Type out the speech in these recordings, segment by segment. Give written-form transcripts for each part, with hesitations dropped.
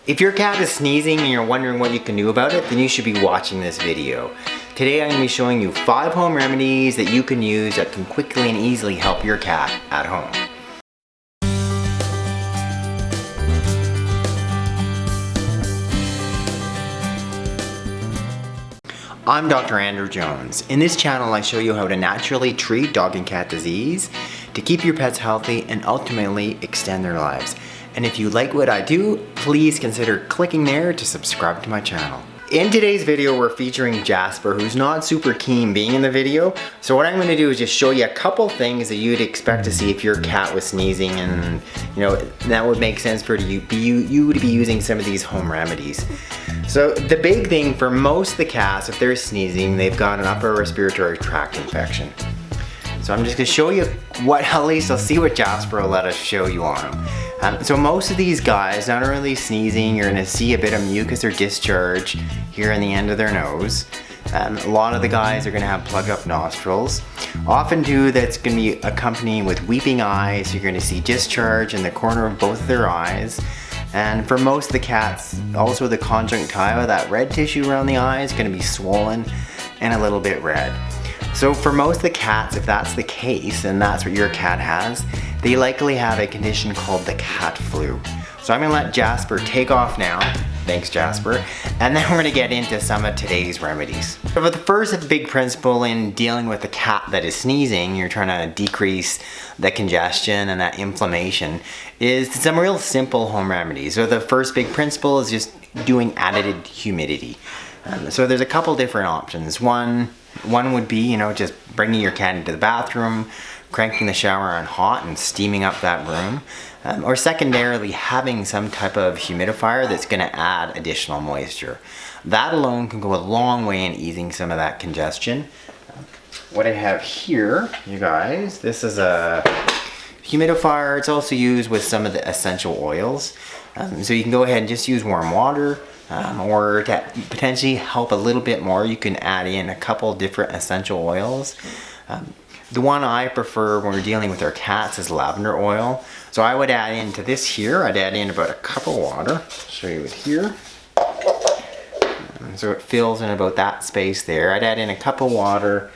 If your cat is sneezing and you're wondering what you can do about it, then you should be watching this video. Today I'm going to be showing you 5 home remedies that you can use that can quickly and easily help your cat at home. I'm Dr. Andrew Jones. In this channel I show you how to naturally treat dog and cat disease to keep your pets healthy and ultimately extend their lives. And if you like what I do, please consider clicking there to subscribe to my channel. In today's video we're featuring Jasper, who's not super keen being in the video. So what I'm going to do is just show you a couple things that you'd expect to see if your cat was sneezing, and that would make sense for you to be using some of these home remedies. So the big thing for most of the cats, if they're sneezing, they've got an upper respiratory tract infection. So I'm just going to show you at least I'll see what Jasper will let us show you on them. So most of these guys, not only sneezing, you're going to see a bit of mucus or discharge here in the end of their nose. A lot of the guys are going to have plugged up nostrils. Often too, that's going to be accompanied with weeping eyes. You're going to see discharge in the corner of both of their eyes. And for most of the cats, also the conjunctiva, that red tissue around the eye, is going to be swollen and a little bit red. So for most of the cats, if that's the case, and that's what your cat has, they likely have a condition called the cat flu. So I'm going to let Jasper take off now. Thanks, Jasper. And then we're going to get into some of today's remedies. So the first big principle in dealing with a cat that is sneezing, you're trying to decrease the congestion and that inflammation, is some real simple home remedies. So the first big principle is just doing added humidity. So there's a couple different options. One would be, just bringing your cat into the bathroom, cranking the shower on hot and steaming up that room. Or secondarily, having some type of humidifier that's going to add additional moisture. That alone can go a long way in easing some of that congestion. What I have here, you guys, this is a humidifier. It's also used with some of the essential oils. So you can go ahead and just use warm water. Or to potentially help a little bit more, you can add in a couple different essential oils. The one I prefer when we're dealing with our cats is lavender oil. So I would add into this here, I'd add in about a cup of water. I'll show you it here. So it fills in about that space there. I'd add in a cup of water,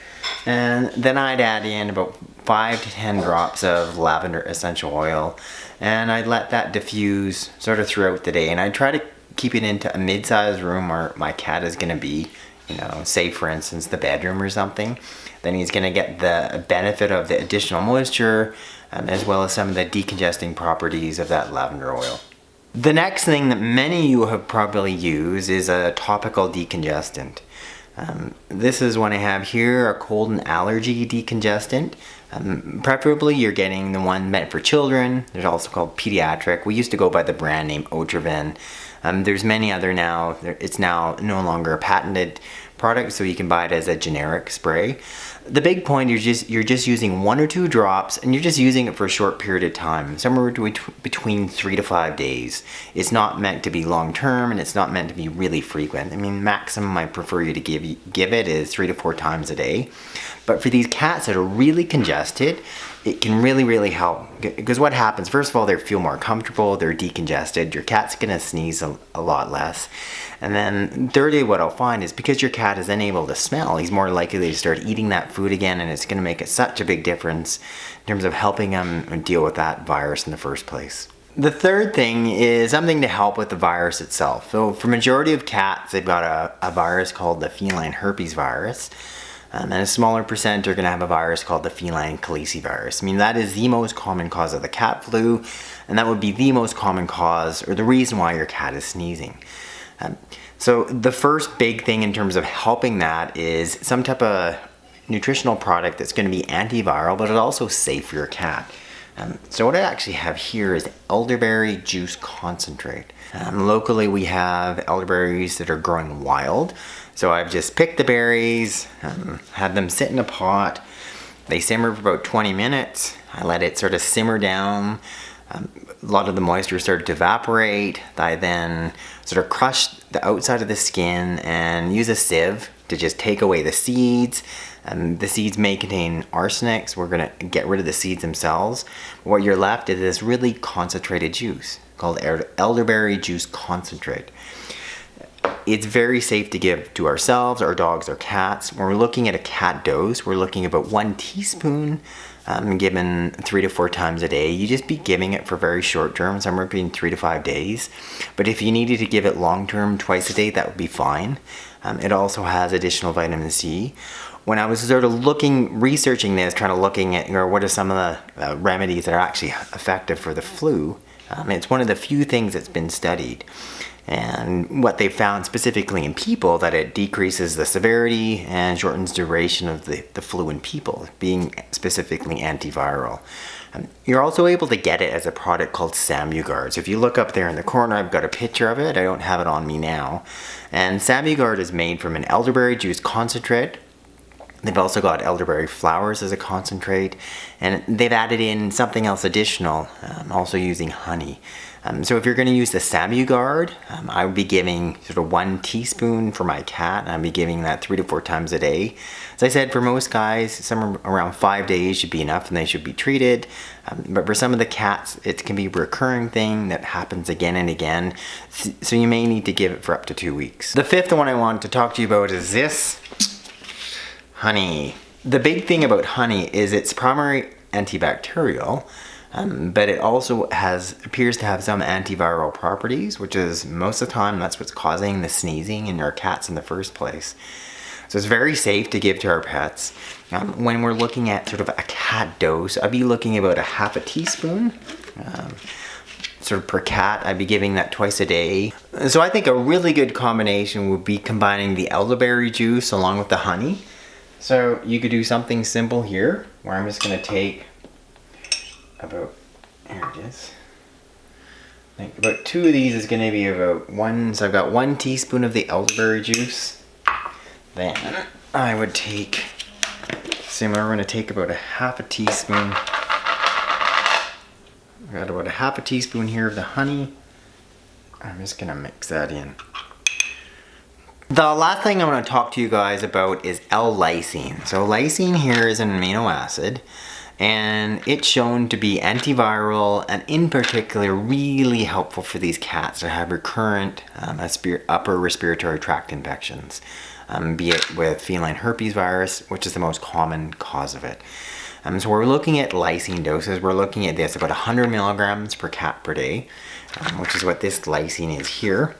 and then I'd add in about 5 to 10 drops of lavender essential oil. And I'd let that diffuse sort of throughout the day. And I'd try to keep it into a mid-sized room where my cat is going to be, say for instance the bedroom or something. Then he's going to get the benefit of the additional moisture as well as some of the decongesting properties of that lavender oil. The next thing that many of you have probably used is a topical decongestant. This is one I have here, a cold and allergy decongestant. Preferably you're getting the one meant for children. There's also called pediatric. We used to go by the brand name Otriven. There's many other now. It's now no longer a patented product, so you can buy it as a generic spray. The big point is you're just using 1 or 2 drops, and you're just using it for a short period of time, somewhere between 3 to 5 days. It's not meant to be long term, and it's not meant to be really frequent. I mean, maximum I prefer you to give it is 3 to 4 times a day. But for these cats that are really congested, it can really help. Because what happens, first of all, they feel more comfortable, they're decongested, your cat's gonna sneeze a lot less. And then thirdly, what I'll find is because your cat is unable to smell, he's more likely to start eating that food again, and it's gonna make it such a big difference in terms of helping him deal with that virus in the first place. The third thing is something to help with the virus itself. So for majority of cats, they've got a virus called the feline herpes virus. And a smaller percent are going to have a virus called the feline calicivirus. I mean, that is the most common cause of the cat flu, and that would be the most common cause or the reason why your cat is sneezing. So the first big thing in terms of helping that is some type of nutritional product that's going to be antiviral, but it's also safe for your cat. So what I actually have here is elderberry juice concentrate. Locally we have elderberries that are growing wild. So I've just picked the berries, had them sit in a pot. They simmer for about 20 minutes. I let it sort of simmer down. A lot of the moisture started to evaporate. I then sort of crushed the outside of the skin and use a sieve to just take away the seeds. The seeds may contain arsenic, so we're going to get rid of the seeds themselves. What you're left is this really concentrated juice. called elderberry juice concentrate. It's very safe to give to ourselves, our dogs, our cats. When we're looking at a cat dose, we're looking at about 1 teaspoon given 3 to 4 times a day. You just be giving it for very short term, somewhere between 3 to 5 days. But if you needed to give it long term, twice a day, that would be fine. It also has additional vitamin C. When I was sort of researching this, looking at what are some of the remedies that are actually effective for the flu, it's one of the few things that's been studied. And what they found specifically in people, that it decreases the severity and shortens duration of the flu in people, being specifically antiviral. You're also able to get it as a product called Samugard. So if you look up there in the corner, I've got a picture of it. I don't have it on me now. And Samugard is made from an elderberry juice concentrate. They've also got elderberry flowers as a concentrate, and they've added in something else additional, also using honey. So if you're going to use the Samugard, I would be giving sort of 1 teaspoon for my cat, and I'd be giving that 3 to 4 times a day. As I said, for most guys, somewhere around 5 days should be enough and they should be treated. But for some of the cats, it can be a recurring thing that happens again and again. So you may need to give it for up to 2 weeks. The fifth one I want to talk to you about is this. Honey. The big thing about honey is it's primary antibacterial, but it also appears to have some antiviral properties, which is most of the time that's what's causing the sneezing in our cats in the first place. So it's very safe to give to our pets. When we're looking at sort of a cat dose, I'd be looking about 1/2 teaspoon. Sort of per cat, I'd be giving that twice a day. So I think a really good combination would be combining the elderberry juice along with the honey. So you could do something simple here, where I'm just going to take about, here it is. I think about 2 of these is going to be about 1, so I've got 1 teaspoon of the elderberry juice. Then I would take, similar, we're going to take about 1/2 teaspoon. I've got about 1/2 teaspoon here of the honey. I'm just going to mix that in. The last thing I want to talk to you guys about is L-lysine. So lysine here is an amino acid, and it's shown to be antiviral and in particular really helpful for these cats that have recurrent upper respiratory tract infections, be it with feline herpes virus, which is the most common cause of it. So we're looking at lysine doses. We're looking at this about 100 milligrams per cat per day, which is what this lysine is here.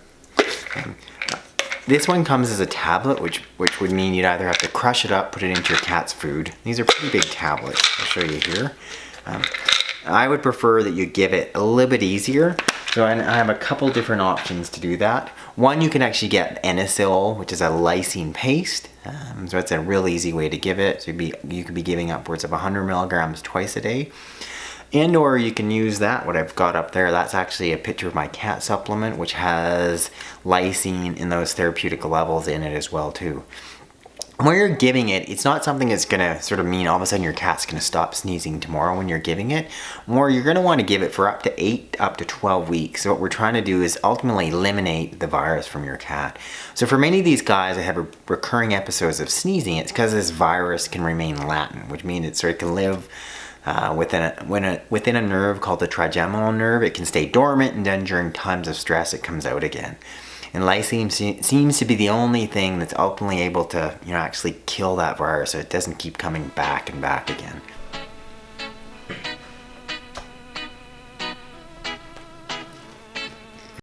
This one comes as a tablet, which would mean you'd either have to crush it up, put it into your cat's food. These are pretty big tablets. I'll show you here. I would prefer that you give it a little bit easier. So I have a couple different options to do that. One, you can actually get N-acetyl, which is a lysine paste. So it's a real easy way to give it. So you could be giving upwards of 100 milligrams twice a day. And or you can use that, what I've got up there, that's actually a picture of my cat supplement, which has lysine in those therapeutic levels in it as well too. When you're giving it, it's not something that's gonna sort of mean all of a sudden your cat's gonna stop sneezing tomorrow when you're giving it. More, you're gonna wanna give it for up to 8 up to 12 weeks. So what we're trying to do is ultimately eliminate the virus from your cat. So for many of these guys that have recurring episodes of sneezing, it's because this virus can remain latent, which means it sort of can live within a nerve called the trigeminal nerve. It can stay dormant, and then during times of stress it comes out again. And lysine seems to be the only thing that's ultimately able to actually kill that virus, so it doesn't keep coming back and back again.